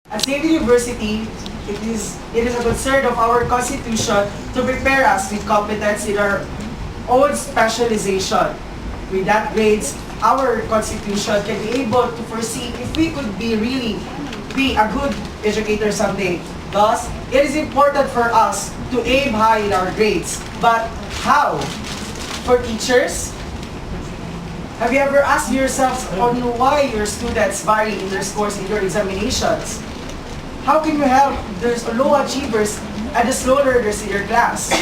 At Xavier University, it is a concern of our Constitution to prepare us with competence in our own specialization. With that grades, our Constitution can be able to foresee if we could be a good educator someday. Thus, it is important for us to aim high in our grades. But how? For teachers, have you ever asked yourselves on why your students vary in their scores in your examinations? How can you help the low achievers and the slow learners in your class?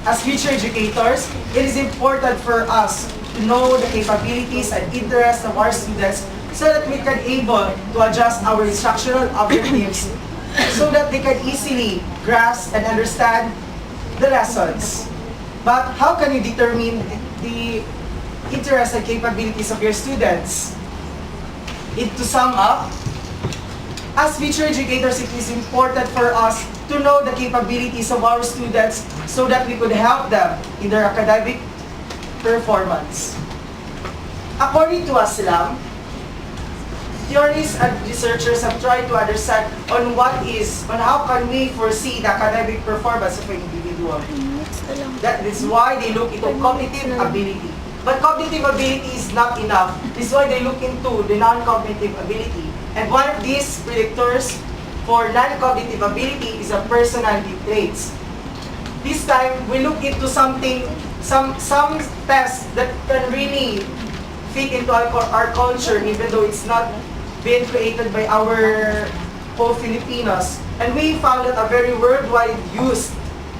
As future educators, it is important for us to know the capabilities and interests of our students so that we can able to adjust our instructional objectives so that they can easily grasp and understand the lessons. But how can you determine the interests and capabilities of your students? To sum up, as future educators, it is important for us to know the capabilities of our students so that we could help them in their academic performance. According to Aslam, theorists and researchers have tried to understand on how can we foresee the academic performance of an individual. That is why they look into cognitive ability. But cognitive ability is not enough. This is why they look into the non-cognitive ability. And one of these predictors for non-cognitive ability is a personality traits. This time, we look into some tests that can really fit into our culture, even though it's not been created by our co-Filipinos. And we found that a very worldwide used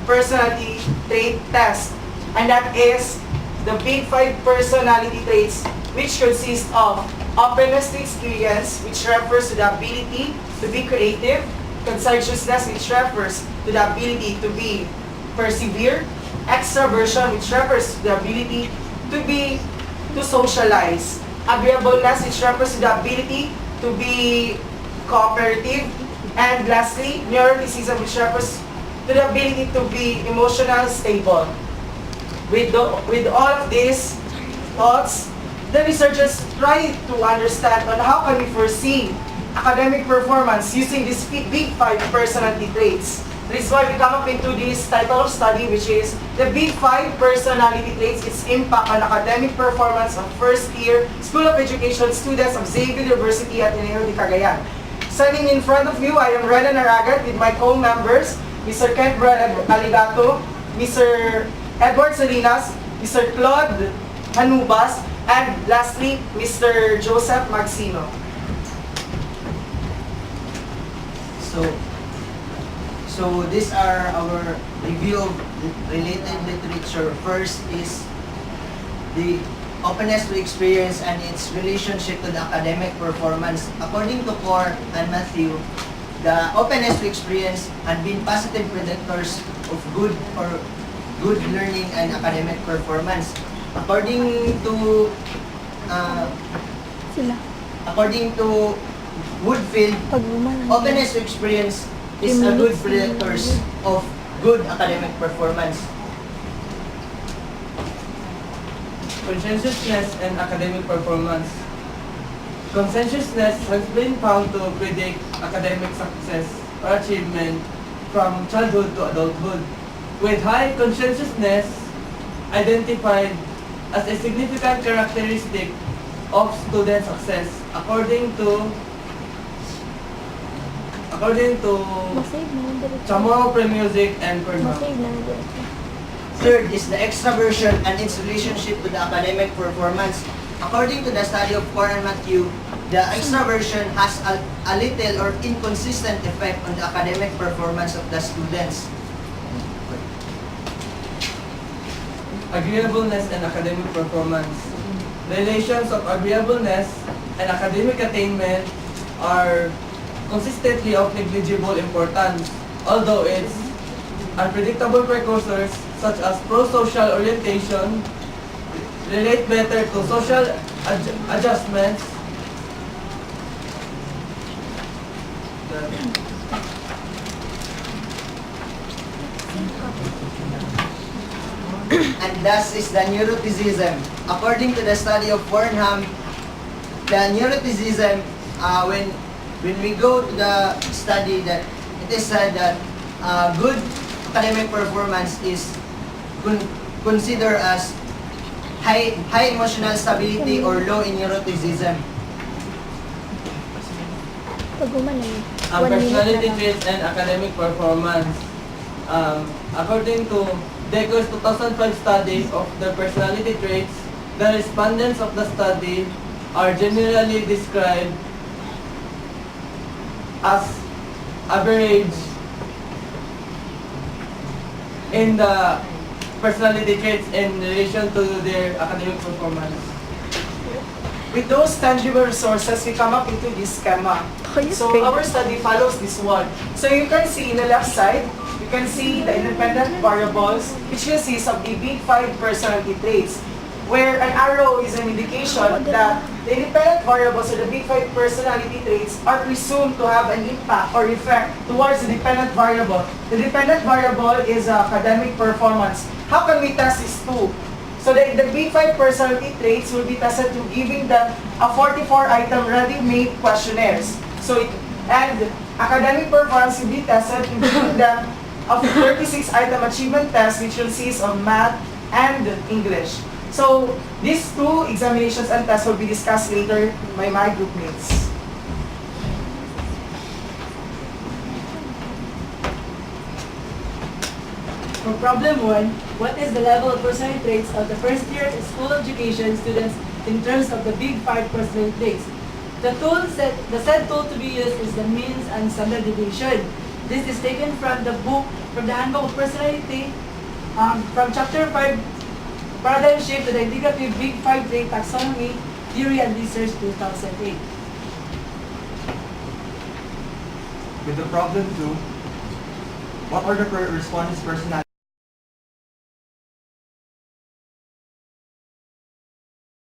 personality trait test, and that is the Big Five personality traits, which consist of openness to experience, which refers to the ability to be creative; conscientiousness, which refers to the ability to be persevere; extraversion, which refers to the ability to socialize; agreeableness, which refers to the ability to be cooperative; and lastly, neuroticism, which refers to the ability to be emotional stable. With all of these thoughts, the researchers try to understand on how can we foresee academic performance using these Big Five personality traits. This is why we come up into this title of study, which is the Big Five personality traits, its impact on academic performance of first-year School of Education students of Xavier University at Ateneo de Cagayan. Standing in front of you, I am Renan Aragat with my co-members, Mr. Kent Brad Aligato, Mr. Edward Salinas, Mr. Claude Hanubas, and lastly, Mr. Joseph Magsino. So these are our review of related literature. First is the openness to experience and its relationship to the academic performance. According to Core and Matthew, the openness to experience had been positive predictors of good learning and academic performance. According to Woodfield, openness to experience is a good predictors of good academic performance. Conscientiousness and academic performance. Conscientiousness has been found to predict academic success or achievement from childhood to adulthood, with high conscientiousness identified as a significant characteristic of student success, according to Chamorro, Premusic, and Kernel. Third is the extraversion and its relationship to the academic performance. According to the study of Core and Matthew, the extraversion has a little or inconsistent effect on the academic performance of the students. Agreeableness and academic performance. Relations of agreeableness and academic attainment are consistently of negligible importance, although its unpredictable precursors such as pro-social orientation relate better to social adjustments and thus is the neuroticism. According to the study of Burnham, the neuroticism, when when we go to the study that it is said that good academic performance is considered as high emotional stability or low in neuroticism. Pag-uman na yun. Ang 1 minute personality na lang. traits and academic performance. According to DECO's 2005 study of the personality traits, the respondents of the study are generally described as average in the personality traits in relation to their academic performance. With those tangible resources, we come up into this schema. So our study follows this one. So you can see in the left side, you can see the independent variables, which consists of the big 5 personality traits, where an arrow is an indication that the independent variables or the big 5 personality traits are presumed to have an impact or effect towards the dependent variable. The dependent variable is academic performance. How can we test these two? So the big 5 personality traits will be tested through giving them a 44-item ready-made questionnaires. And academic performance will be tested through giving them a 36-item achievement test, which consists of math and English. So these two examinations and tests will be discussed later by my group mates. For problem 1, what is the level of personality traits of the first year school education students in terms of the big 5 personality traits? The said tool to be used is the means and standard deviation. This is taken from the book, from the Handbook of Personality, from chapter 5, Paradigm Shift to the Integrative Big 5 Trait Taxonomy, Theory and Research 2008. With the problem 2, what are the respondents' personality